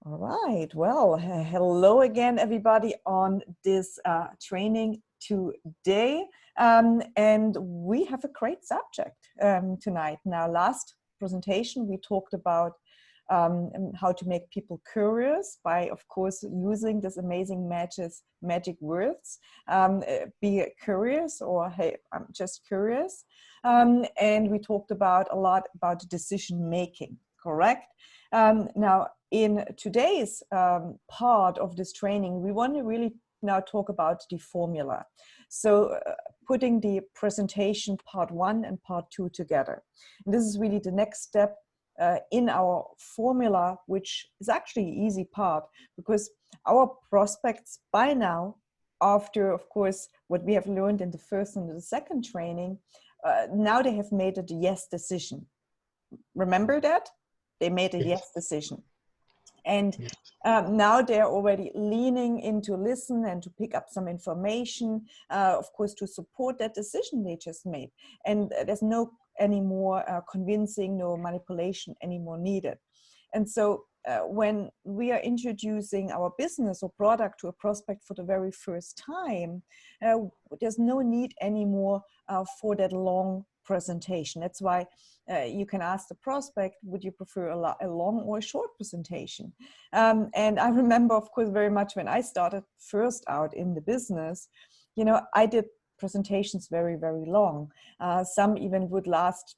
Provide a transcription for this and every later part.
All right. Well, hello again, everybody, on this training today. And we have a great subject tonight. Now, last presentation, we talked about how to make people curious by, of course, using this amazing magic words. Be curious, or hey, I'm just curious. And we talked about a lot about decision making, correct? Now, in today's part of this training, we want to really now talk about the formula. So putting the presentation part 1 and part 2 together. And this is really the next step in our formula, which is actually the easy part, because our prospects by now, after, of course, what we have learned in the first and the second training, now they have made a yes decision. Remember that? They made a yes decision. And now they're already leaning in to listen and to pick up some information, of course, to support that decision they just made. And there's no any more convincing, no manipulation anymore needed. And so when we are introducing our business or product to a prospect for the very first time, there's no need anymore for that long presentation. That's why you can ask the prospect, would you prefer a long or a short presentation? And I remember, of course, very much when I started first out in the business, you know, I did presentations very, very long. Some even would last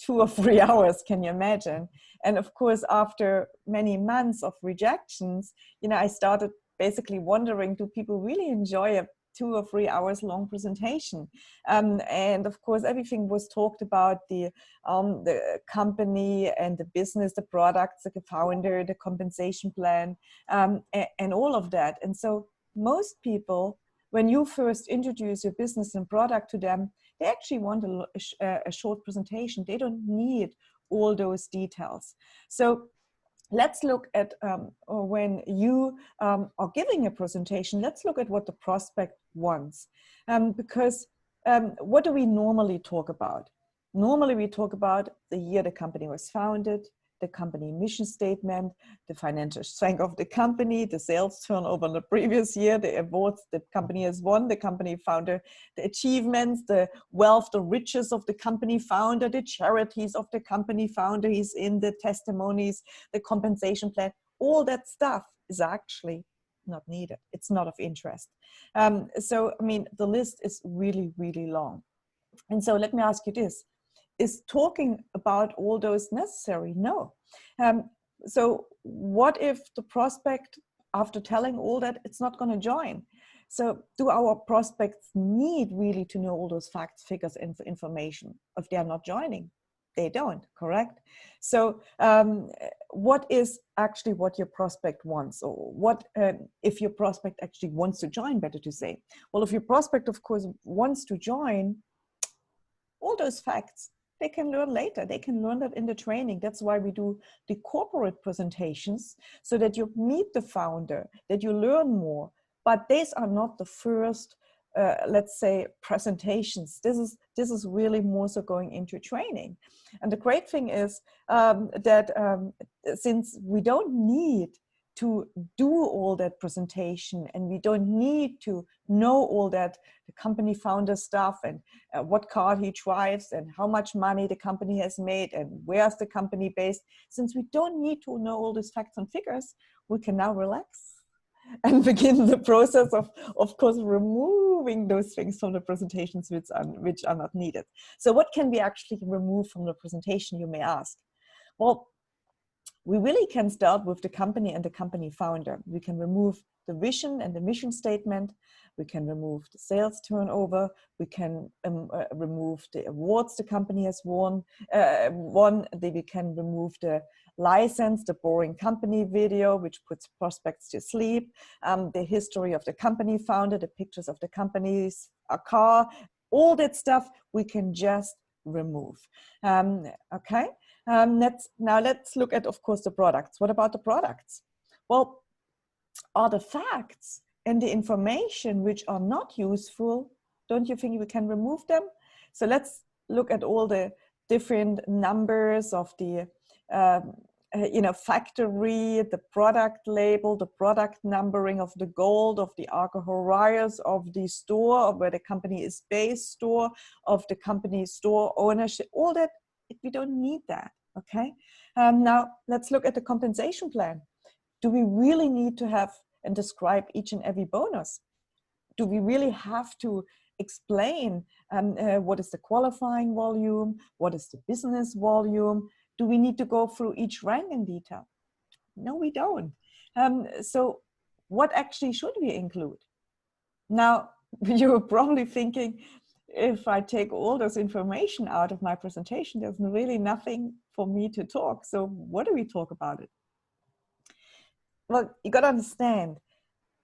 2 or 3 hours, can you imagine? And of course, after many months of rejections, you know, I started basically wondering, do people really enjoy a 2 or 3 hours long presentation? And of course, everything was talked about, the company and the business, the products, the founder, the compensation plan, and all of that. And so most people, when you first introduce your business and product to them, they actually want a short presentation. They don't need all those details. So let's look at when you are giving a presentation, let's look at what the prospect wants. Because what do we normally talk about? Normally we talk about the year the company was founded, the company mission statement, the financial strength of the company, the sales turnover in the previous year, the awards the company has won, the company founder, the achievements, the wealth, the riches of the company founder, the charities of the company founder, he's in the testimonies, the compensation plan. All that stuff is actually not needed. It's not of interest. So, I mean, the list is really, really long. And so let me ask you this. Is talking about all those necessary? No. So what if the prospect, after telling all that, it's not going to join? So do our prospects need really to know all those facts, figures, and information? If they are not joining, they don't, correct? So what is actually what your prospect wants? Or what if your prospect actually wants to join, better to say? Well, if your prospect, of course, wants to join, all those facts, they can learn later. They can learn that in the training. That's why we do the corporate presentations, so that you meet the founder, that you learn more. But these are not the first, let's say, presentations. This is really more so going into training. And the great thing is that since we don't need to do all that presentation, and we don't need to know all that the company founder stuff, and what car he drives, and how much money the company has made, and where's the company based. Since we don't need to know all these facts and figures, we can now relax and begin the process of course, removing those things from the presentations which are not needed. So what can we actually remove from the presentation, you may ask? Well, we really can start with the company and the company founder. We can remove the vision and the mission statement. We can remove the sales turnover. We can remove the awards the company has won. We can remove the license, the boring company video, which puts prospects to sleep, the history of the company founder, the pictures of the company's car, all that stuff we can just remove. Okay. Let's look at, of course, the products. What about the products? Well, are the facts and the information which are not useful, don't you think we can remove them? So let's look at all the different numbers of the factory, the product label, the product numbering of the gold, of the alcohol, of the store, of where the company is based, store, of the company store ownership, all that, we don't need that, okay? Now, let's look at the compensation plan. Do we really need to have and describe each and every bonus? Do we really have to explain what is the qualifying volume? What is the business volume? Do we need to go through each rank in detail? No, we don't. So what actually should we include? Now, you're probably thinking, if I take all this information out of my presentation, there's really nothing for me to talk. So what do we talk about it? Well, you got to understand,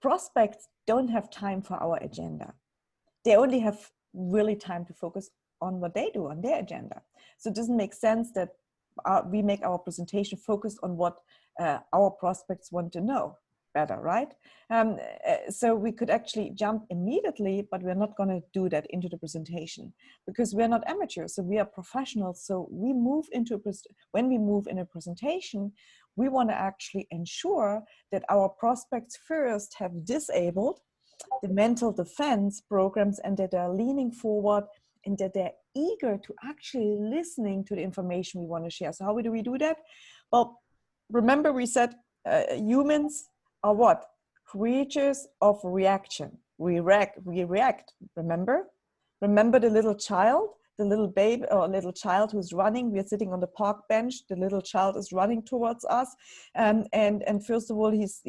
prospects don't have time for our agenda. They only have really time to focus on what they do on their agenda. So it doesn't make sense that we make our presentation focused on what our prospects want to know better, right? So we could actually jump immediately, but we're not going to do that into the presentation because we're not amateurs, so we are professionals. So we move into when we move in a presentation, we want to actually ensure that our prospects first have disabled the mental defense programs and that they're leaning forward and that they're eager to actually listening to the information we want to share. So how do we do that? Well, remember we said humans are what? Creatures of reaction. We react. Remember the little child, the little baby or little child who's running. We're sitting on the park bench. The little child is running towards us, and first of all he's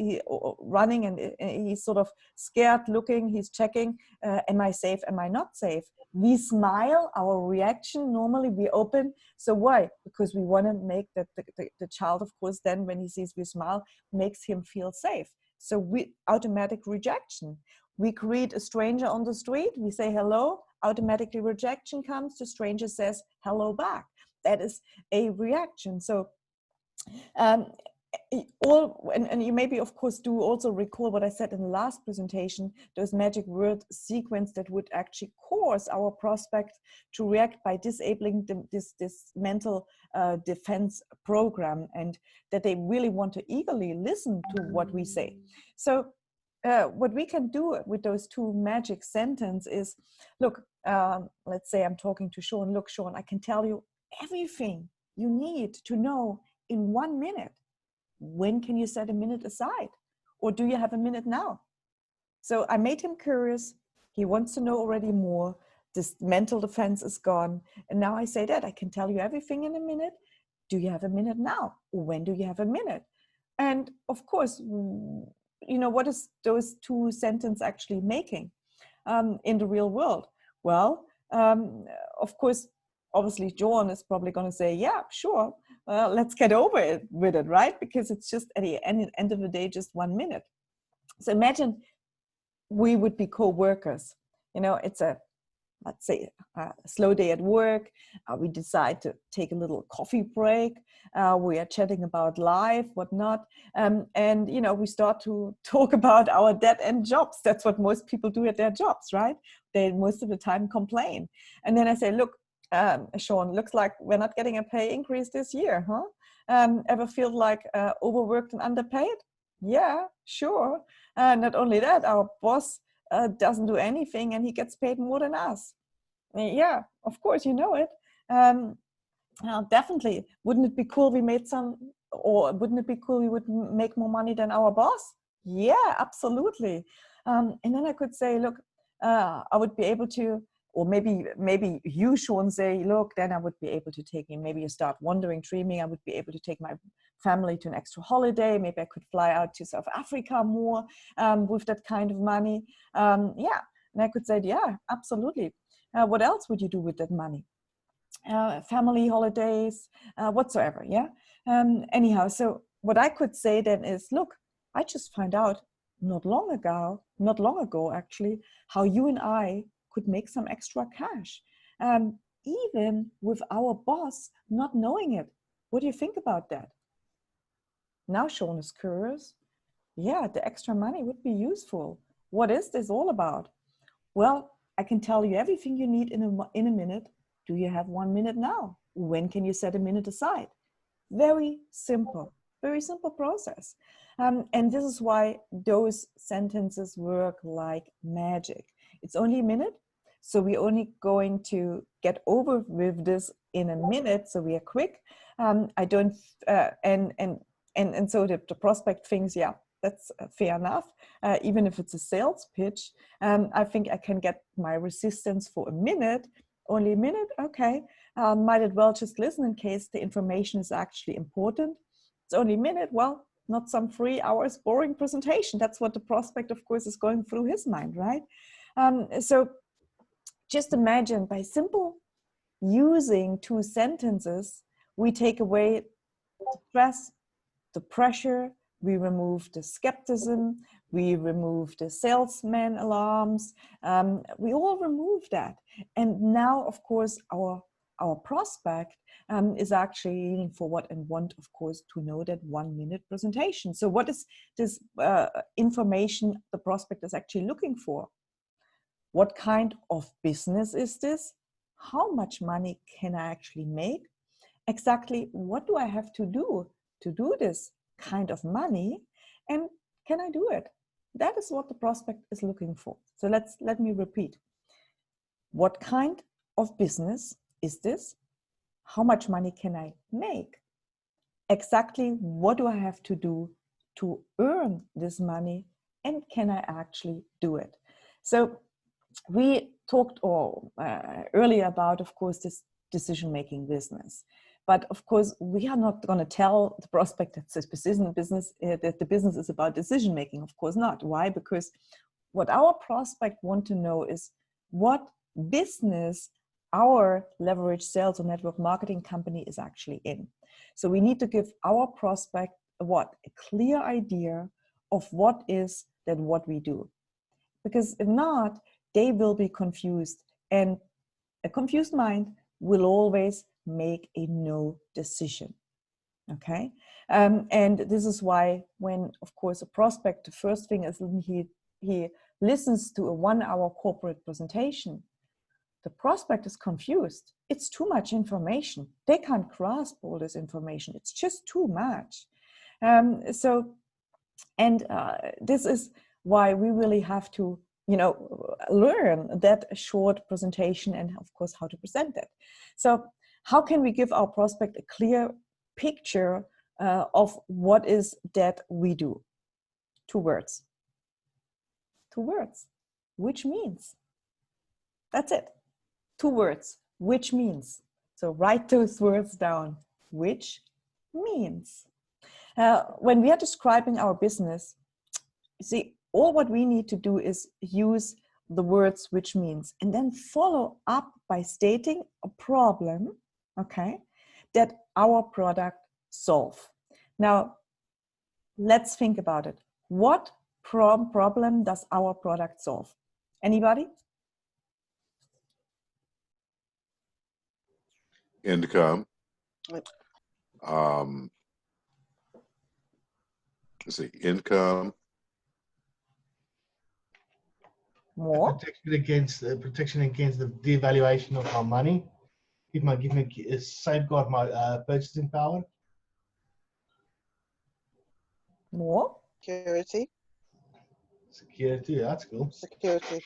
running and he's sort of scared, looking. He's checking, am I safe? Am I not safe? We smile. Our reaction normally we open. So why? Because we want to make that the child, of course, then when he sees we smile, makes him feel safe. So we automatic rejection. We greet a stranger on the street. We say hello. Automatically rejection comes. The stranger says hello back. That is a reaction. So and you maybe of course do also recall what I said in the last presentation, those magic word sequence that would actually cause our prospect to react by disabling this mental defense program, and that they really want to eagerly listen to what we say. So what we can do with those two magic sentences is, look, let's say I'm talking to Sean. Look, Sean, I can tell you everything you need to know in 1 minute. When can you set a minute aside? Or do you have a minute now? So I made him curious. He wants to know already more. This mental defense is gone. And now I say that I can tell you everything in a minute. Do you have a minute now? Or when do you have a minute? And of course, you know, what is those two sentences actually making in the real world? Well, of course, obviously, John is probably going to say, yeah, sure. Let's get over it with it, right? Because it's just at the end of the day, just 1 minute. So imagine we would be co-workers. You know, it's let's say a slow day at work. We decide to take a little coffee break. We are chatting about life, whatnot. And, you know, we start to talk about our dead-end jobs. That's what most people do at their jobs, right? They most of the time complain. And then I say, look, Sean, looks like we're not getting a pay increase this year, huh? Ever feel like overworked and underpaid? Yeah, sure. Not only that, our boss doesn't do anything and he gets paid more than us. Yeah, of course, you know it. Definitely. Wouldn't it be cool we made some, or wouldn't it be cool we would make more money than our boss? Yeah, absolutely. And then I could say, look, I would be able to, or maybe you, Sean, say, look, then I would be able to take in, maybe you start wondering, dreaming, I would be able to take my family to an extra holiday. Maybe I could fly out to South Africa more with that kind of money. Yeah, and I could say, yeah, absolutely. What else would you do with that money? Family holidays, whatsoever, yeah? Anyhow, so what I could say then is, look, I just found out not long ago actually, how you and I could make some extra cash, even with our boss not knowing it. What do you think about that? Now Sean is curious. Yeah, the extra money would be useful. What is this all about? Well, I can tell you everything you need in a minute. Do you have 1 minute now? When can you set a minute aside? Very simple process. And this is why those sentences work like magic. It's only a minute, so we're only going to get over with this in a minute, so we are quick. I don't, and so the prospect thinks, yeah, that's fair enough. Even if it's a sales pitch, I think I can get my resistance for a minute. Only a minute, okay. Might as well just listen in case the information is actually important. It's only a minute, well, not some 3 hours boring presentation. That's what the prospect, of course, is going through his mind, right? So just imagine, by simple using 2 sentences, we take away the stress, the pressure, we remove the skepticism, we remove the salesman alarms, we all remove that. And now, of course, our prospect is actually leaning forward and want, of course, to know that 1 minute presentation. So what is this information the prospect is actually looking for? What kind of business is this? How much money can I actually make? Exactly what do I have to do this kind of money? And can I do it? That is what the prospect is looking for. So let me repeat. What kind of business is this? How much money can I make? Exactly what do I have to do to earn this money? And can I actually do it? So we talked earlier about, of course, this decision-making business. But of course, we are not going to tell the prospect that the business is about decision-making. Of course not. Why? Because what our prospect want to know is what business our leverage sales or network marketing company is actually in. So we need to give our prospect a clear idea of what we do. Because if not, they will be confused, and a confused mind will always make a no decision. Okay, and this is why, when, of course, a prospect, the first thing is he listens to a 1-hour corporate presentation, the prospect is confused. It's too much information. They can't grasp all this information. It's just too much. This is why we really have to learn that short presentation and, of course, how to present it. So how can we give our prospect a clear picture of what is that we do? 2 words. 2 words. Which means. That's it. 2 words. Which means. So write those words down. Which means. When we are describing our business, you see, all what we need to do is use the words which means, and then follow up by stating a problem, okay, that our product solve. Now, let's think about it. What problem does our product solve? Anybody? Income. Let's see, income. More? Protection against the devaluation of our money. Safeguard my purchasing power. More? Security. Security, that's cool. Security.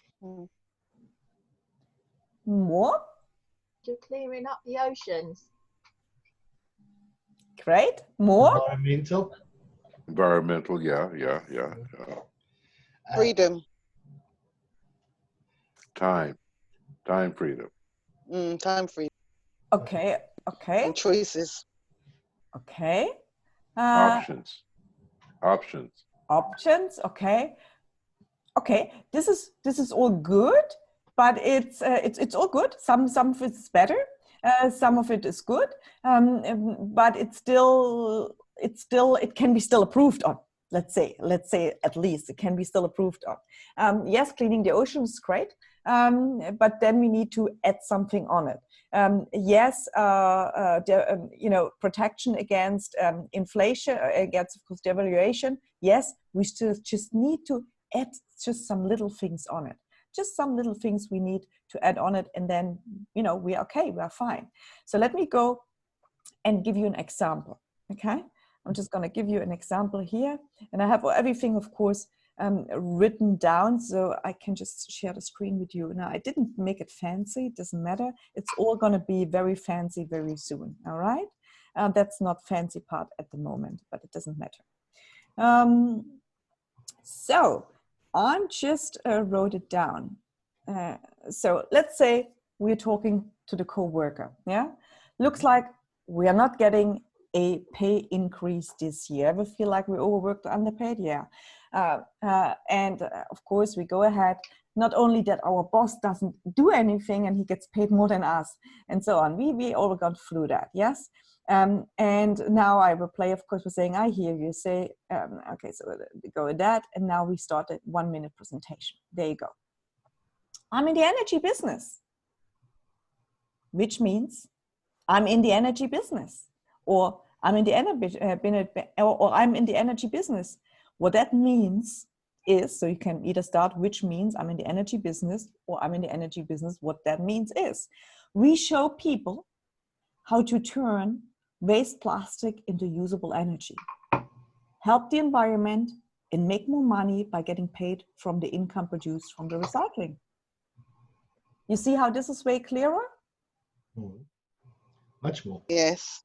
More? You're clearing up the oceans. Great. More? Environmental, yeah. Freedom. Time freedom. Time freedom. Okay. And choices. Okay. Options. Okay. This is all good, but it's all good. Some of it's better. Some of it is good, but it can be still improved on. Let's say at least it can be still improved on. Yes, cleaning the ocean is great, but then we need to add something on it. Yes, protection against inflation, against, of course, devaluation. Yes, we still just need to add just some little things on it. Just some little things we need to add on it, and then we are okay, we are fine. So let me go and give you an example. Okay, I'm just going to give you an example here, and I have everything, of course, written down, so I can just share the screen with you. Now, I didn't make it fancy, it doesn't matter. It's all going to be very fancy very soon, all right? That's not fancy part at the moment, but it doesn't matter. So I just wrote it down. So let's say we're talking to the co-worker, yeah? Looks like we are not getting a pay increase this year. Ever feel like we overworked or underpaid? Yeah. And of course, we go ahead. Not only that our boss doesn't do anything and he gets paid more than us and so on. We all gone through that, yes? And now I replay, of course, with saying, I hear you say, okay, so we go with that. And now we start a 1-minute presentation. There you go. I'm in the energy business, which means I'm in the energy business, or I'm in the energy business. What that means is, so you can either start, which means I'm in the energy business, or I'm in the energy business. What that means is, we show people how to turn waste plastic into usable energy, help the environment, and make more money by getting paid from the income produced from the recycling. You see how this is way clearer? Much more. Yes.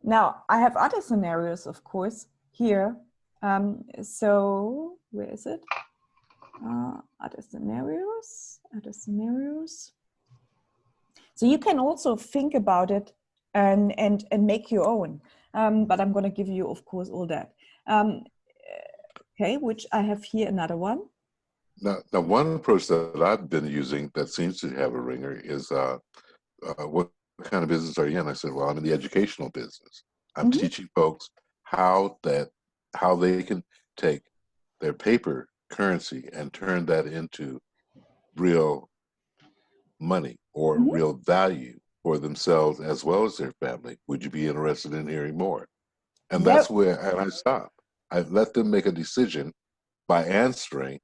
Now, I have other scenarios, of course, here. So where is it? Other scenarios. So you can also think about it and make your own. But I'm going to give you, of course, all that. Okay, which I have here another one. Now, one approach that I've been using that seems to have a ringer is what kind of business are you in? I said, well, I'm in the educational business. I'm teaching folks how they can take their paper currency and turn that into real money or real value for themselves as well as their family. Would you be interested in hearing more? And that's where I stop. I let them make a decision by answering.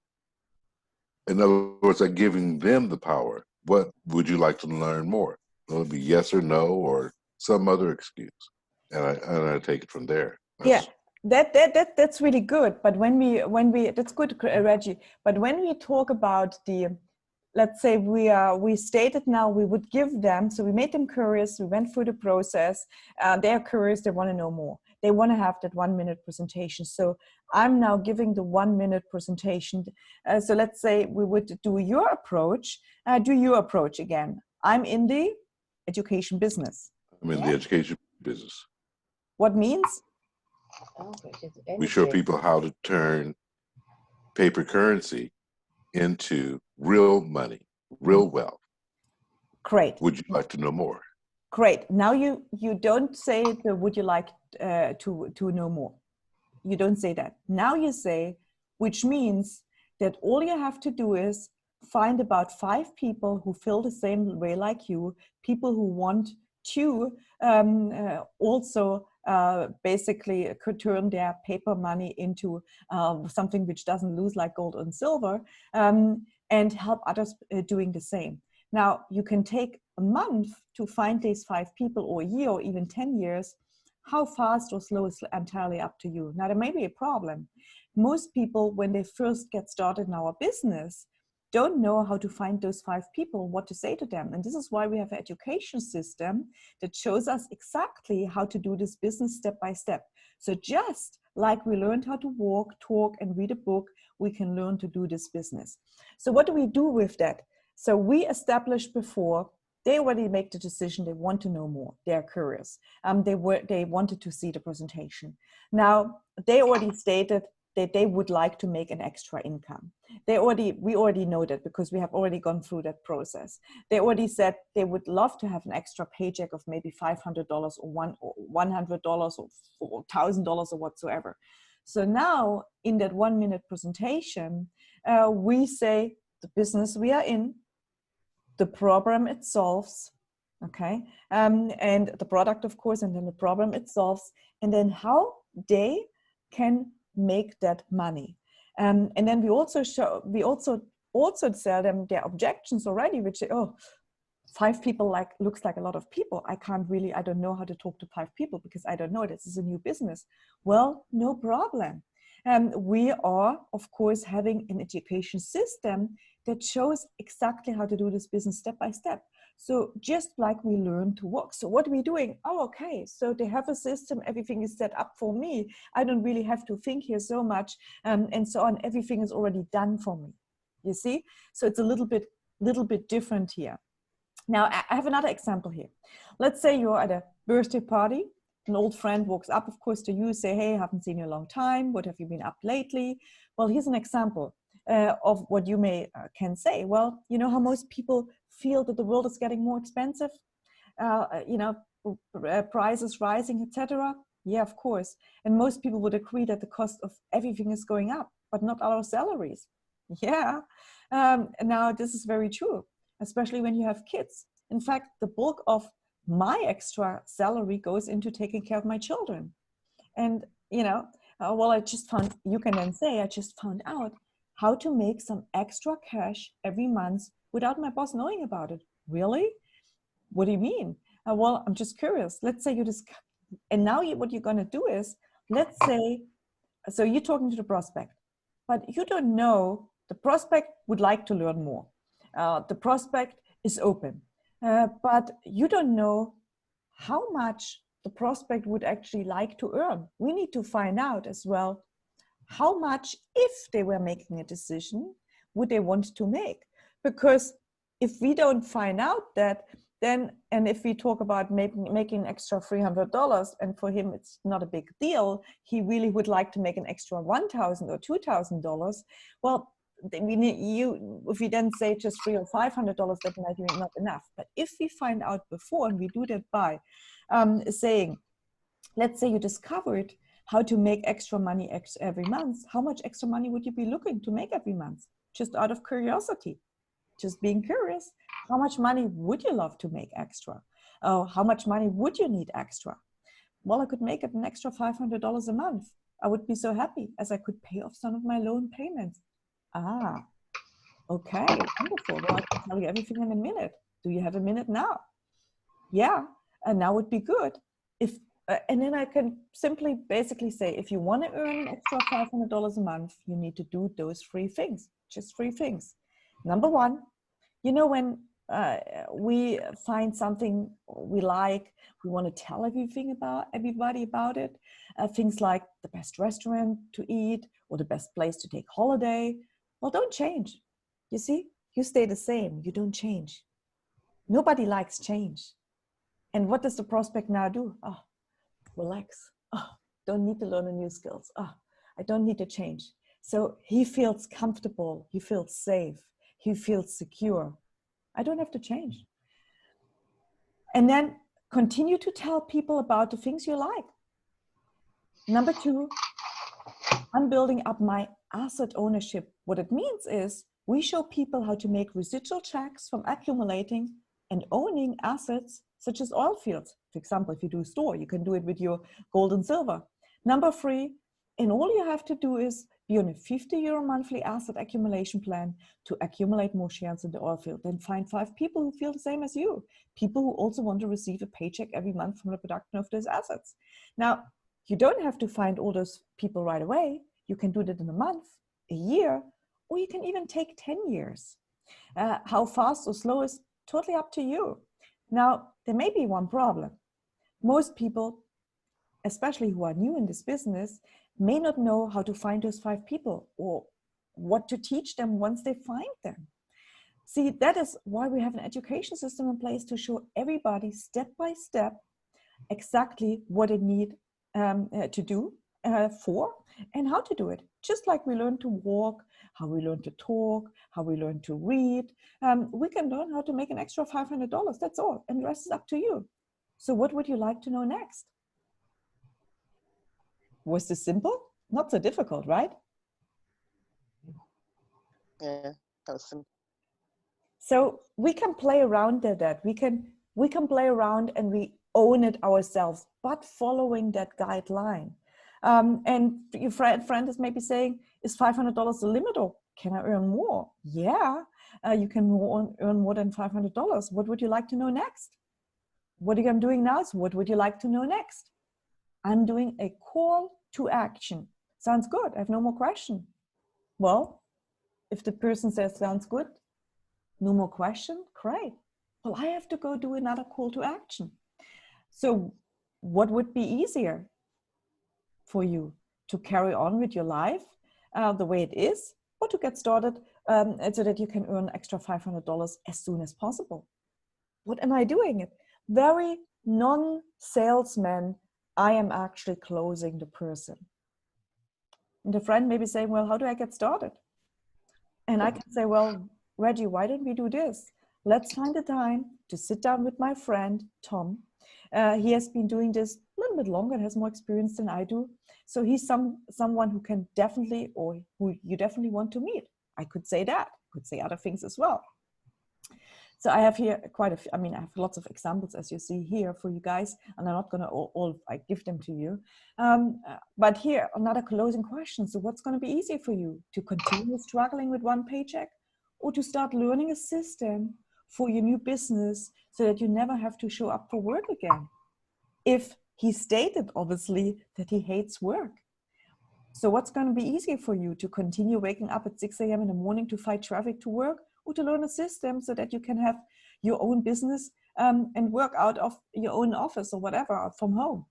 In other words, I'm giving them the power. What would you like to learn more? It'll be yes or no or some other excuse. And I take it from there. Yeah, that's really good. But when we that's good, Reggie. But when we talk about let's say we stated now we would give them, so we made them curious, we went through the process, they're curious, they want to know more. They want to have that 1-minute presentation. So I'm now giving the 1-minute presentation. So let's say we would do your approach. Do your approach again. I'm in the education business. I'm in the education business. What means? We show people how to turn paper currency into real money, real wealth. Great. Would you like to know more? Great. Now you don't say the would you like to know more. You don't say that. Now you say, which means that all you have to do is find about 5 people who feel the same way like you, people who want to also basically could turn their paper money into something which doesn't lose like gold and silver, and help others doing the same. Now, you can take a month to find these 5 people, or a year, or even 10 years. How fast or slow is entirely up to you. Now, there may be a problem. Most people, when they first get started in our business, don't know how to find those 5 people, what to say to them. And this is why we have an education system that shows us exactly how to do this business step by step. So just like we learned how to walk, talk, and read a book, we can learn to do this business. So what do we do with that? So we established before, they already make the decision, they want to know more, they're curious. They wanted to see the presentation. Now, they already stated that they would like to make an extra income. We already know that because we have already gone through that process. They already said they would love to have an extra paycheck of maybe $500 or $100 or $1,000 or whatsoever. So now in that 1-minute presentation, we say the business we are in, the problem it solves, okay, and the product, of course, and then the problem it solves, and then how they can make that money. And then we also tell them their objections already, which say, oh, 5 people looks like a lot of people. I don't know how to talk to 5 people because I don't know, this is a new business. Well, no problem. We are, of course, having an education system that shows exactly how to do this business step by step. So just like we learn to walk. So what are we doing? Oh, okay. So they have a system. Everything is set up for me. I don't really have to think here so much, and so on. Everything is already done for me. You see? So it's a little bit different here. Now, I have another example here. Let's say you're at a birthday party. An old friend walks up, of course, to you, say, hey, I haven't seen you in a long time. What have you been up lately? Well, here's an example of what you can say. Well, you know how most people feel that the world is getting more expensive? Prices rising, etc. Yeah, of course. And most people would agree that the cost of everything is going up, but not our salaries. Yeah. Now, this is very true, especially when you have kids. In fact, the bulk of my extra salary goes into taking care of my children. And, well, I just found out how to make some extra cash every month without my boss knowing about it. Really? What do you mean? Well, I'm just curious. Let's say and now what you're going to do is, let's say, so you're talking to the prospect, but you don't know, the prospect would like to learn more. The prospect is open, but you don't know how much the prospect would actually like to earn. We need to find out as well, how much, if they were making a decision, would they want to make? Because if we don't find out that, then, and if we talk about making extra $300, and for him it's not a big deal, he really would like to make an extra $1,000 or $2,000. Well, if we then say just $300 or $500, that might be not enough. But if we find out before, and we do that by saying, let's say you discovered how to make extra money every month, how much extra money would you be looking to make every month? Just out of curiosity, just being curious. How much money would you love to make extra? How much money would you need extra? Well, I could make it an extra $500 a month. I would be so happy, as I could pay off some of my loan payments. Ah, okay, wonderful. Well, I can tell you everything in a minute. Do you have a minute now? Yeah, and now would be good. And then I can simply basically say, if you want to earn an extra $500 a month, you need to do those 3 things, just 3 things. Number 1, when we find something we like, we want to tell everybody about it. Things like the best restaurant to eat or the best place to take holiday. Well, don't change. You see, you stay the same. You don't change. Nobody likes change. And what does the prospect now do? Oh, relax. Oh, don't need to learn a new skills. Oh, I don't need to change. So he feels comfortable. He feels safe. He feels secure. I don't have to change. And then continue to tell people about the things you like. Number 2, I'm building up my asset ownership. What it means is we show people how to make residual checks from accumulating and owning assets such as oil fields. For example, if you do a store, you can do it with your gold and silver. Number 3, and all you have to do is be on a €50 monthly asset accumulation plan to accumulate more shares in the oil field. Then find 5 people who feel the same as you, people who also want to receive a paycheck every month from the production of those assets. Now, you don't have to find all those people right away. You can do that in a month, a year, or you can even take 10 years. How fast or slow is totally up to you. Now, there may be one problem. Most people, especially who are new in this business, may not know how to find those 5 people or what to teach them once they find them. See, that is why we have an education system in place to show everybody step by step exactly what they need to do for and how to do it. Just like we learn to walk, how we learn to talk, how we learn to read, we can learn how to make an extra $500. That's all. And the rest is up to you. So what would you like to know next? Was this simple? Not so difficult, right? Yeah, that was simple. So we can play around at that. We can play around and we own it ourselves, but following that guideline. And your friend is maybe saying, is $500 the limit, or can I earn more? Yeah, you can earn more than $500. What would you like to know next? What I'm doing now is, what would you like to know next? I'm doing a call to action. Sounds good. I have no more question. Well, if the person says sounds good, no more question, great. Well, I have to go do another call to action. So what would be easier for you, to carry on with your life the way it is, or to get started so that you can earn extra $500 as soon as possible? What am I doing? It very non-salesman. I am actually closing the person. And the friend may be saying, well, how do I get started? And I can say, well, Reggie, why don't we do this? Let's find a time to sit down with my friend, Tom. He has been doing this a little bit longer and has more experience than I do. So he's someone who can definitely, or who you definitely want to meet. I could say that, could say other things as well. So I have here quite a few, I mean, I have lots of examples, as you see here, for you guys, and I'm not going to all I give them to you. But here, another closing question. So what's going to be easier for you, to continue struggling with one paycheck, or to start learning a system for your new business so that you never have to show up for work again? If he stated, obviously, that he hates work. So what's going to be easier for you, to continue waking up at 6 a.m. in the morning to fight traffic to work, or to learn a system so that you can have your own business and work out of your own office or whatever from home?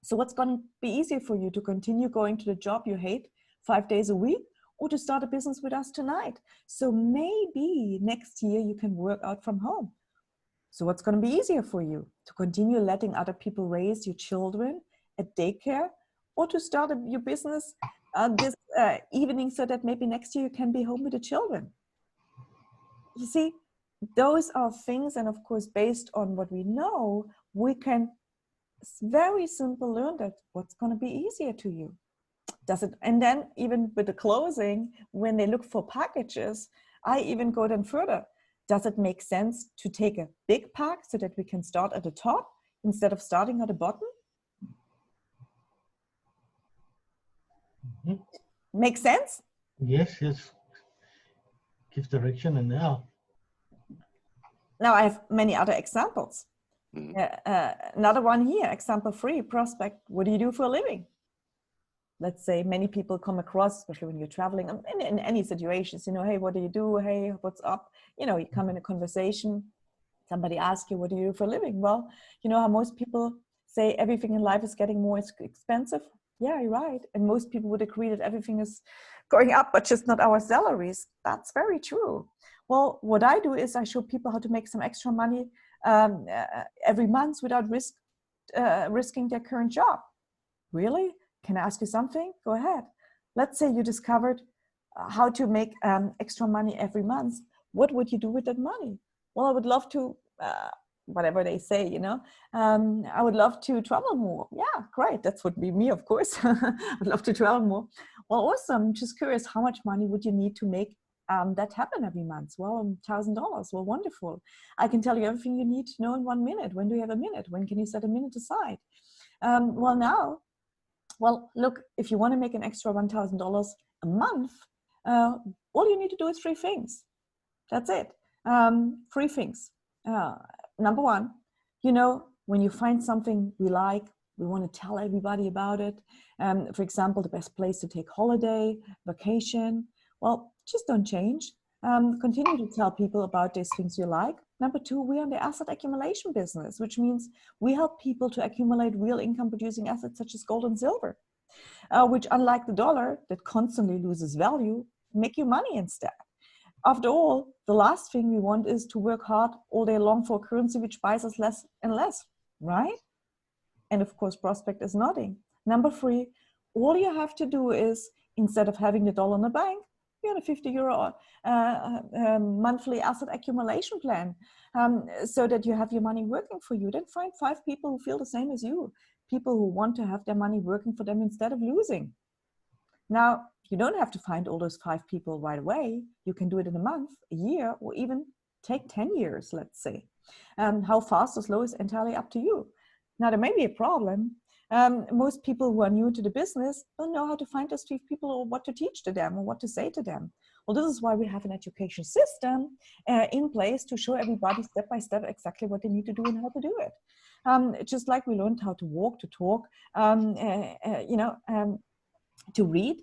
So what's going to be easier for you, to continue going to the job you hate 5 days a week, or to start a business with us tonight? So maybe next year you can work out from home. So what's going to be easier for you, to continue letting other people raise your children at daycare, or to start your business this evening so that maybe next year you can be home with the children? You see, those are things, and of course, based on what we know, we can very simple learn that what's going to be easier to you. Does it? And then even with the closing, when they look for packages, I even go then further. Does it make sense to take a big pack so that we can start at the top instead of starting at the bottom? Mhm. Make sense? Yes, yes. Give direction and now. Now I have many other examples. Another one here, example 3, prospect. What do you do for a living? Let's say many people come across, especially when you're traveling, in any situations, you know, hey, what do you do? Hey, what's up? You know, you come in a conversation, somebody asks you, what do you do for a living? Well, you know how most people say everything in life is getting more expensive? Yeah, you're right. And most people would agree that everything is going up, but just not our salaries. That's very true. Well, what I do is I show people how to make some extra money every month without risking their current job. Really? Can I ask you something? Go ahead. Let's say you discovered how to make extra money every month. What would you do with that money? Well, I would love to, whatever they say, you know, I would love to travel more. Yeah, great. That would be me, of course. I'd love to travel more. Well, awesome. Just curious, how much money would you need to make that happen every month? Well, $1,000. Well, wonderful. I can tell you everything you need to know in 1 minute. When do you have a minute? When can you set a minute aside? Well, look, if you want to make an extra $1,000 a month, all you need to do is 3 things. That's it. 3 things. Number 1, you know, when you find something we like, we want to tell everybody about it. For example, the best place to take holiday, vacation. Well, just don't change. Continue to tell people about these things you like. Number 2, we're in the asset accumulation business, which means we help people to accumulate real income producing assets such as gold and silver, which, unlike the dollar that constantly loses value, make you money instead. After all, the last thing we want is to work hard all day long for a currency which buys us less and less, right? And of course, prospect is nodding. Number 3, all you have to do is, instead of having the dollar in the bank, you have a €50 monthly asset accumulation plan, so that you have your money working for you. Then find 5 people who feel the same as you, people who want to have their money working for them instead of losing. Now, you don't have to find all those 5 people right away. You can do it in a month, a year, or even take 10 years, let's say. How fast or slow is entirely up to you. Now, there may be a problem. Most people who are new to the business don't know how to find those people or what to teach to them or what to say to them. Well, this is why we have an education system in place to show everybody step by step exactly what they need to do and how to do it. Just like we learned how to walk, to talk, to read,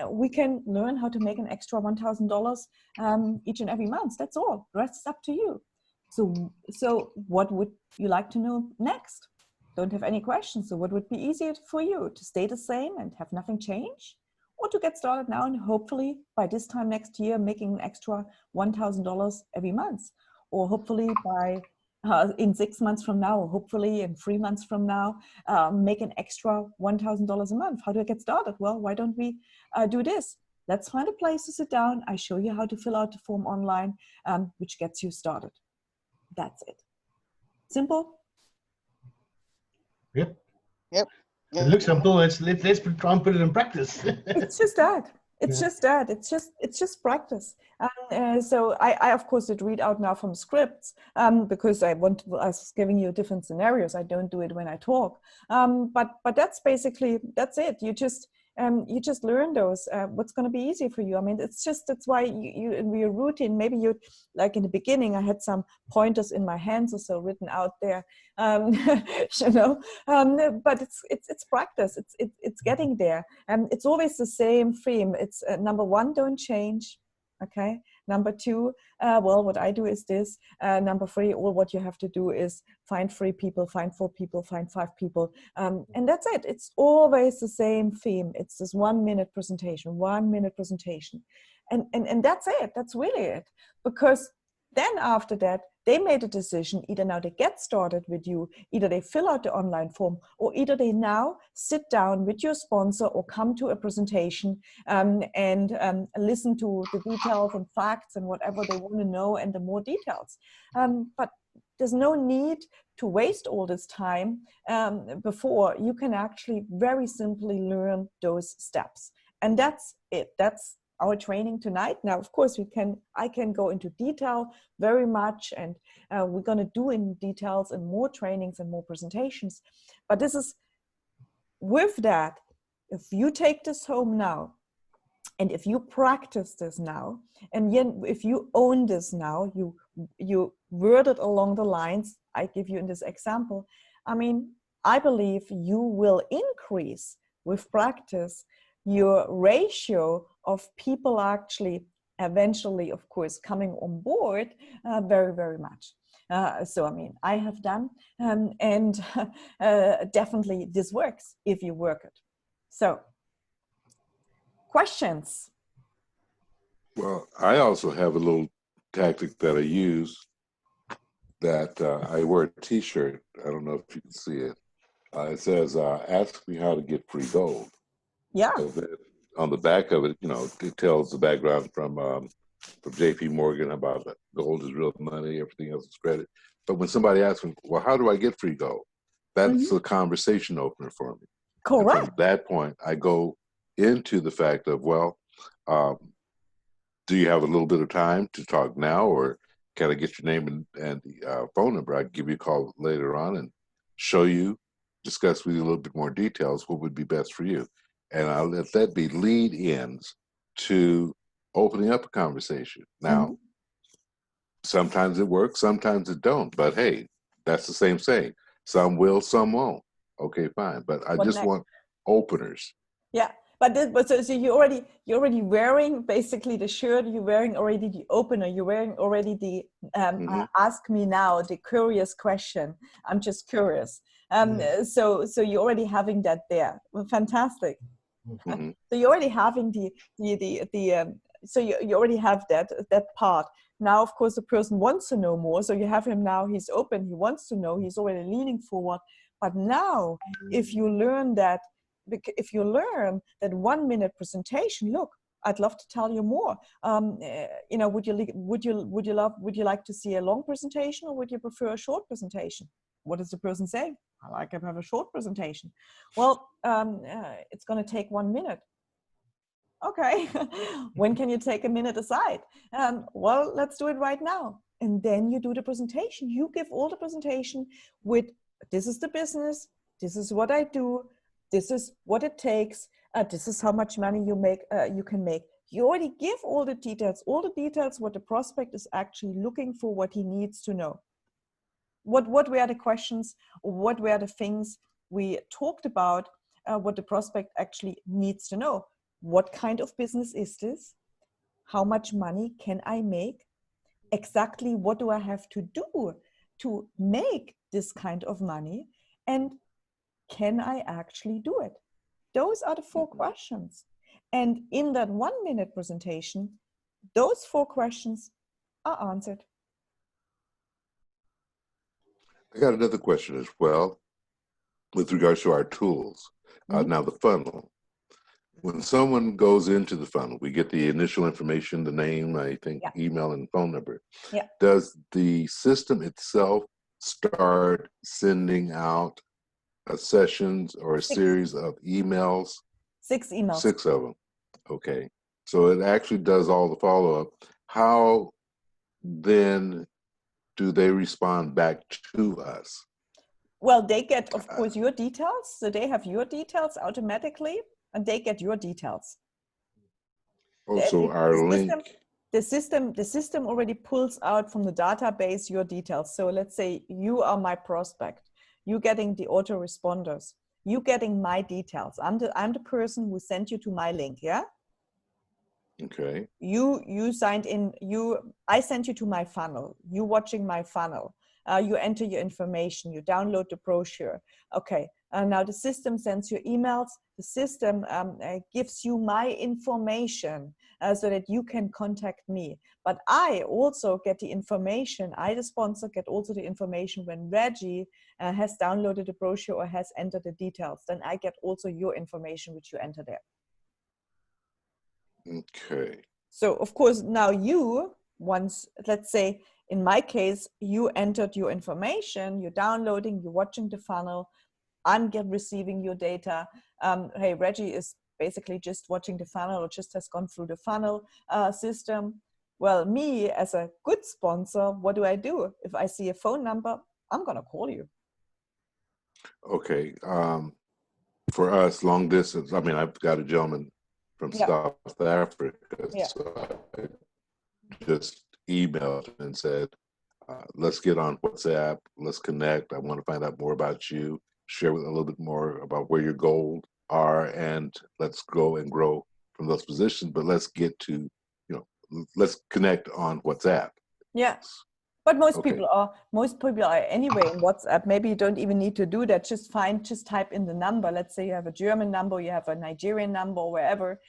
we can learn how to make an extra $1,000 each and every month. That's all. The rest is up to you. So what would you like to know next? Don't have any questions. So what would be easier for you, to stay the same and have nothing change, or to get started now and hopefully by this time next year making an extra $1,000 every month, or hopefully by in 6 months from now, or hopefully in 3 months from now, make an extra $1,000 a month. How do I get started? Well, why don't we do this? Let's find a place to sit down. I show you how to fill out the form online, which gets you started. That's it. Simple. Yep. Yep. It looks simple. Let's try and put it in practice. It's just that. It's just that. It's just practice. So I of course did read out now from scripts because I was giving you different scenarios. I don't do it when I talk. But that's basically, that's it. You just learn those. What's going to be easy for you? I mean, that's why you in your routine, maybe you, like in the beginning, I had some pointers in my hands or so written out there, but it's practice. It's getting there. And it's always the same theme. It's number one, don't change. Okay. Number two, well, what I do is this. Number three, all what you have to do is find 3 people, find 4 people, find 5 people. And that's it. It's always the same theme. It's this 1 minute presentation, 1 minute presentation. And that's it. That's really it. Because then after that, they made a decision. Either now they get started with you, either they fill out the online form, or either they now sit down with your sponsor or come to a presentation and listen to the details and facts and whatever they want to know and the more details. But there's no need to waste all this time before you can actually very simply learn those steps. And that's it. That's our training tonight. Now, of course, I can go into detail very much, and we're going to do in details and more trainings and more presentations. But this is with that, if you take this home now, and if you practice this now, and if you own this now, you word it along the lines I give you in this example. I mean, I believe you will increase with practice your ratio of people actually eventually, of course, coming on board very, very much. So, I mean, I have done, and definitely this works if you work it. So, questions? Well, I also have a little tactic that I use that I wear a t-shirt. I don't know if you can see it. It says, ask me how to get free gold. Yeah. So on the back of it, it tells the background from JP Morgan about gold is real money, everything else is credit. But when somebody asks me, well, how do I get free gold? That's a conversation opener for me. Correct. And from that point, I go into the fact of, well, do you have a little bit of time to talk now, or can I get your name and the phone number? I can give you a call later on and show you, discuss with you a little bit more details, what would be best for you. And I'll let that be lead-ins to opening up a conversation. Now, sometimes it works, sometimes it don't. But hey, that's the same saying. Some will, some won't. Okay, fine. But I just want openers. Yeah. But so you're already wearing basically the shirt. You're wearing already the opener. You're wearing already the ask me now, the curious question. I'm just curious. So you're already having that there. Well, fantastic. So you're already having so you already have that part. Now, of course, the person wants to know more. So you have him now. He's open. He wants to know. He's already leaning forward. But now, if you learn that 1 minute presentation, look, I'd love to tell you more. Would you like to see a long presentation, or would you prefer a short presentation? What is the person saying? I like to have a short presentation. Well, it's going to take 1 minute. Okay. When can you take a minute aside? Well, let's do it right now. And then you do the presentation. You give all the presentation with, this is the business. This is what I do. This is what it takes. This is how much money you make. You can make. You already give all the details what the prospect is actually looking for, what he needs to know. What were the questions? What were the things we talked about? What the prospect actually needs to know? What kind of business is this? How much money can I make? Exactly what do I have to do to make this kind of money? And can I actually do it? Those are the 4 questions. And in that 1-minute presentation, those 4 questions are answered. I got another question as well with regards to our tools. Now the funnel. When someone goes into the funnel, we get the initial information, the name, I think, email and phone number. Yeah. Does the system itself start sending out sessions or a 6. series of emails? 6 emails. 6 of them. Okay. So it actually does all the follow-up. How then do they respond back to us? Well, they get, of course, your details. So they have your details automatically, and they get your details. Also, our link. The system already pulls out from the database your details. So let's say you are my prospect. You getting the autoresponders. You getting my details. I'm the person who sent you to my link. Yeah. Okay. You signed in. I sent you to my funnel. You watching my funnel. You enter your information. You download the brochure. Okay. Now the system sends you emails. The system gives you my information so that you can contact me. But I also get the information. I, the sponsor, get also the information when Reggie has downloaded the brochure or has entered the details. Then I get also your information, which you enter there. Okay. So of course, now once, let's say, in my case, you entered your information, you're downloading, you're watching the funnel, I'm receiving your data. Hey, Reggie is basically just watching the funnel or just has gone through the funnel system. Well, me as a good sponsor, what do I do? If I see a phone number, I'm going to call you. Okay. For us, long distance, I mean, I've got a gentleman from South Africa, so I just emailed and said, let's get on WhatsApp, let's connect. I want to find out more about you, share with a little bit more about where your goals are, and let's go and grow from those positions. But let's get to, let's connect on WhatsApp. Yeah. But most people are anyway in WhatsApp. Maybe you don't even need to do that. Just type in the number. Let's say you have a German number, you have a Nigerian number, or wherever.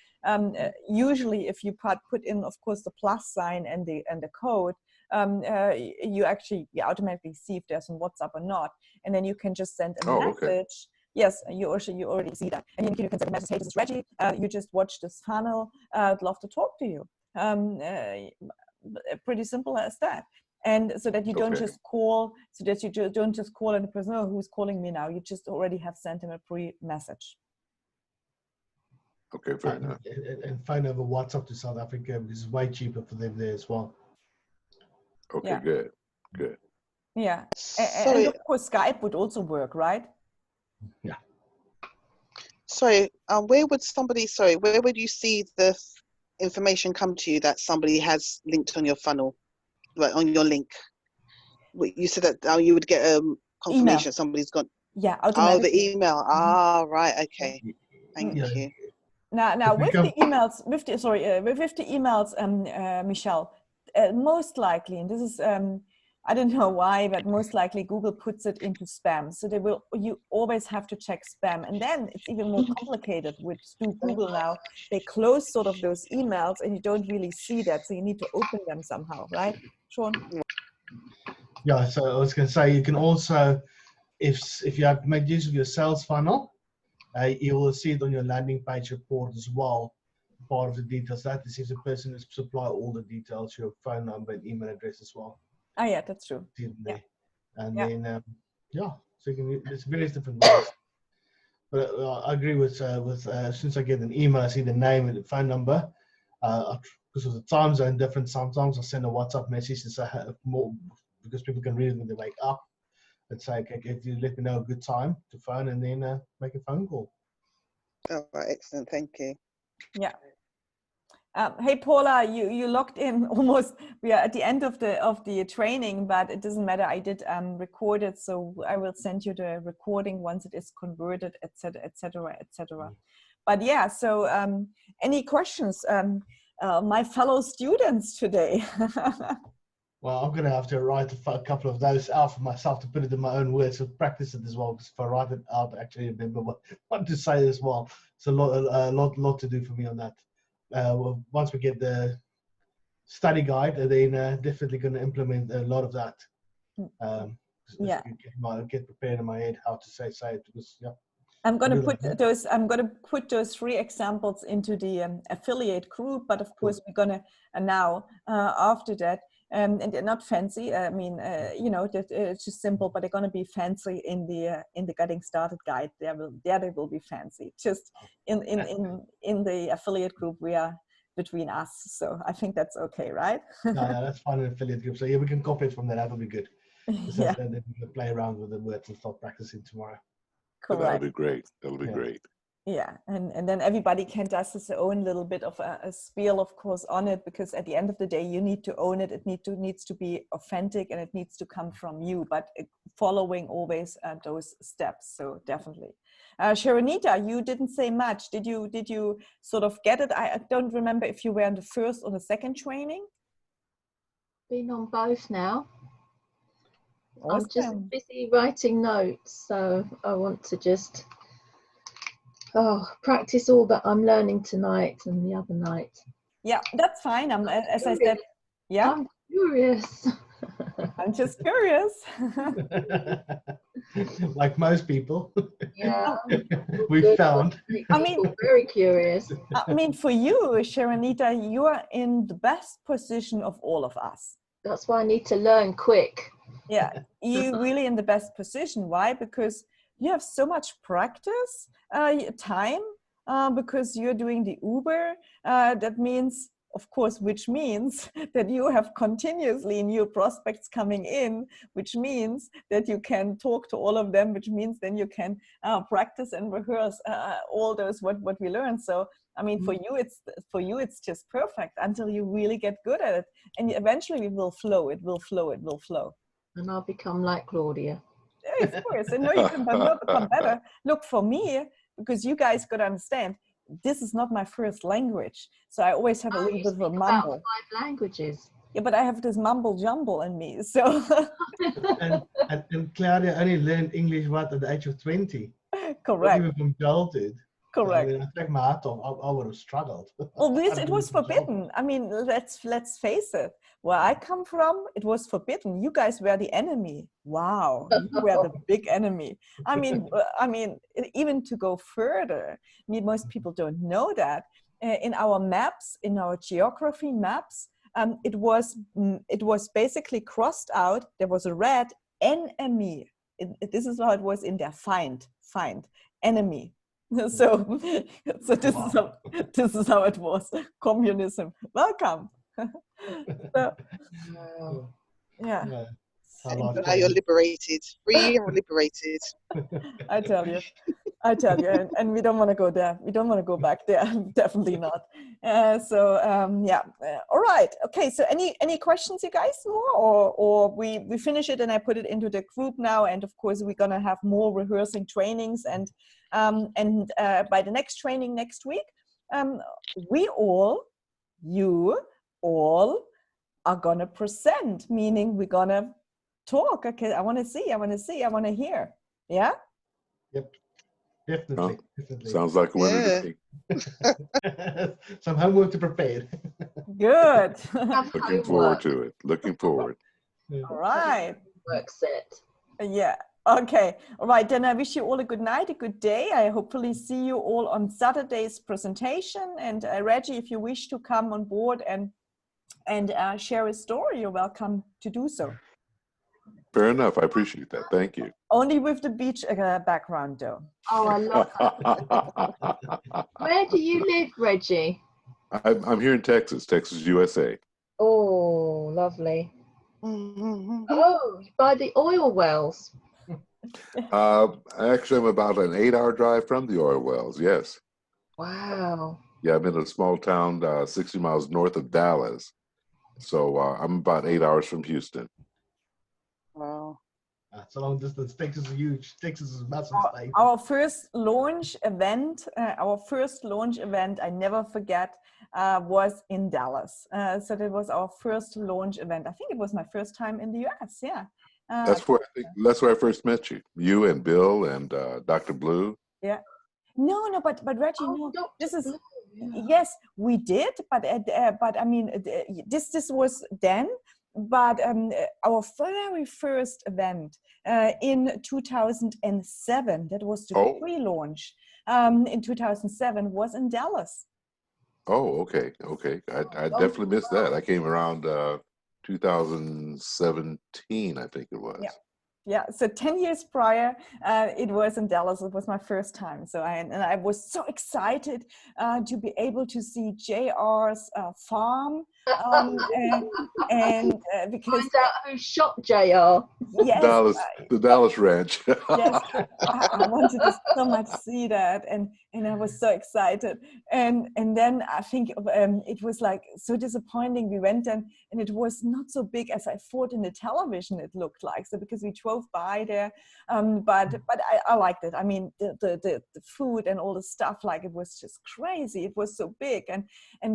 Usually, if you put in, of course, the plus sign and the code, you automatically see if there's a WhatsApp or not, and then you can just send a message. Okay. Yes, you already see that, and you can send a message. Hey, this is Reggie. You just watched this funnel. I'd love to talk to you. Pretty simple as that. And so that you don't just call, don't just call and the person, oh, who's calling me now? You just already have sent him a pre-message. Okay, fair enough. And phone over WhatsApp to South Africa is way cheaper for them there as well. Okay, good. Yeah, and of course Skype would also work, right? Yeah. Sorry, where would you see the information come to you that somebody has linked on your funnel, right, on your link? You said that you would get a confirmation somebody's got. Yeah, automatically. Oh, the email. Right, okay. Thank you. Now with the emails, Michelle, most likely, and this is I don't know why, but most likely Google puts it into spam. So you always have to check spam. And then it's even more complicated with Google now. They close sort of those emails and you don't really see that. So you need to open them somehow, right, Sean? Yeah, so I was going to say, you can also, if you have made use of your sales funnel, you will see it on your landing page report as well. Part of the details, that is if the person has supplied all the details, your phone number and email address as well. Oh yeah, that's true. Yeah. And then so you can there's various different ways. But I agree with as soon as I get an email, I see the name and the phone number. Because of the time zone difference, sometimes I send a WhatsApp message to say more, because people can read it when they wake up. I'd say, okay, if you let me know a good time to phone, and then make a phone call. All right, excellent. Thank you. Yeah. Hey Paula, you logged in almost. We are at the end of the training, but it doesn't matter. I did record it, so I will send you the recording once it is converted, etc., etc., etc. But yeah, so any questions, my fellow students today? Well, I'm going to have to write a couple of those out for myself to put it in my own words and practice it as well. Because if I write it out, I actually remember what to say as well. It's a lot to do for me on that. Well, once we get the study guide, then definitely going to implement a lot of that. Yeah. Get prepared in my head how to say it, because yeah. I'm going to put those 3 examples into the affiliate group, but of course we're going to now after that, and they're not fancy. I mean, you know, it's just simple, but they're going to be fancy in the getting started guide. They will be fancy. Just in the affiliate group, we are between us, so I think that's okay, right? No, that's fine in affiliate group. So yeah, we can copy it from that. That'll be good. Yeah. Then we can play around with the words and start practicing tomorrow. Correct. That'll be great. That'll be great. Yeah, and then everybody can do his own little bit of a spiel, of course, on it, because at the end of the day, you need to own it. It needs to be authentic, and it needs to come from you, but following always those steps. So definitely. Sharonita, you didn't say much. Did you sort of get it? I don't remember if you were in the first or the second training. Been on both now. Awesome. I'm just busy writing notes, so I want to just practice all that I'm learning tonight and the other night. Yeah, that's fine. As I said, yeah. I'm curious. I'm just curious. Like most people. Yeah. We found. I mean, very curious. I mean, for you, Sharonita, you are in the best position of all of us. That's why I need to learn quick. Yeah, you're really in the best position. Why? Because you have so much practice time, because you're doing the Uber. That means, of course, which means that you have continuously new prospects coming in, which means that you can talk to all of them, which means then you can practice and rehearse all those what we learned. So I mean, for you it's just perfect until you really get good at it, and eventually it will flow. It will flow. It will flow. And I'll become like Claudia. Yeah, of course. I know you can become better. Look, for me, because you guys got to understand, this is not my first language. So I always have a little bit of a mumble. 5 languages. Yeah, but I have this mumble jumble in me. So and Claudia only learned English at the age of 20. Correct. Even from childhood. Correct. I mean, I take my hat off. I would have struggled. Well, it was forbidden. I mean, let's face it. Where I come from, it was forbidden. You guys were the enemy. Wow, you were the big enemy. I mean, even to go further. I mean, most people don't know that. In our maps, in our geography maps, it was basically crossed out. There was a red enemy. This is how it was in there. Find enemy. So this is how it was. Communism. Welcome. So, yeah. Now you're liberated, free and liberated. I tell you, and we don't want to go there. We don't want to go back there. Definitely not. Yeah. All right. Okay. So any questions, you guys, more, or we finish it and I put it into the group now. And of course, we're gonna have more rehearsing trainings, and by the next training next week, you all are gonna present. Meaning we're gonna talk. Okay. I want to see. I want to hear. Yeah. Yep. Definitely. Sounds like a winner to me. Some homework to prepare. Good. Looking forward to it. Looking forward. All right. Work set. Yeah. Okay. All right. Then I wish you all a good night, a good day. I hopefully see you all on Saturday's presentation. And Reggie, if you wish to come on board and share a story, you're welcome to do so. Fair enough. I appreciate that. Thank you. Only with the beach background, though. Oh, I love that. Where do you live, Reggie? I'm here in Texas, USA. Oh, lovely. Oh, by the oil wells. Actually, I'm about an 8-hour drive from the oil wells. Yes. Wow. Yeah, I'm in a small town 60 miles north of Dallas. So I'm about 8 hours from Houston. Wow. It's a long distance. Texas is huge. Texas is a massive state. Our first launch event, I never forget, was in Dallas. So that was our first launch event. I think it was my first time in the US. Yeah. That's where I first met you. You and Bill and Dr. Blue. Yeah. No, but Reggie, Oh, no, Dr. this is, Blue, yeah. yes, we did, but I mean, this was then, but our very first event in 2007, that was the Oh. pre-launch in 2007, was in Dallas. Oh, okay. I definitely missed that. I came around 2017, I think it was. Yeah. Yeah, so 10 years prior, it was in Dallas. It was my first time. So I was so excited to be able to see JR's farm. Because Find out who shot JR. yes, The Dallas Ranch. yes, I wanted to so much see that, and I was so excited. And then I think it was like so disappointing. We went and it was not so big as I thought in the television it looked like. So because we drove by there, but I liked it. I mean, the food and all the stuff, like it was just crazy. It was so big, and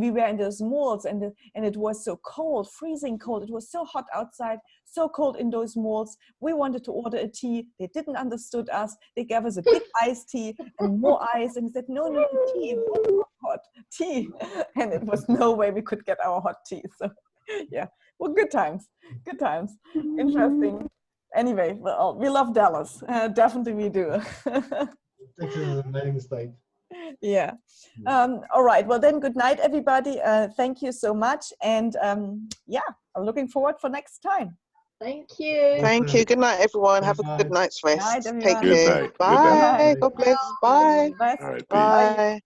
we were in those malls, and it was so cold, freezing cold. It was so hot outside, so cold in those malls. We wanted to order a tea. They didn't understood us. They gave us a big iced tea and more ice, and we said, no, tea, hot tea. And it was no way we could get our hot tea. So yeah, well, good times. Interesting. Anyway, well, we love Dallas. Definitely we do. Texas is an amazing state. Yeah. All right. Well, then, good night, everybody. Thank you so much. And yeah, I'm looking forward for next time. Thank you. Thank you. Good night, everyone. Have a good night's rest. Night, Take everyone. Good care. night. Good Bye. night. God bless. Bye. Bye. All right. Peace. Bye.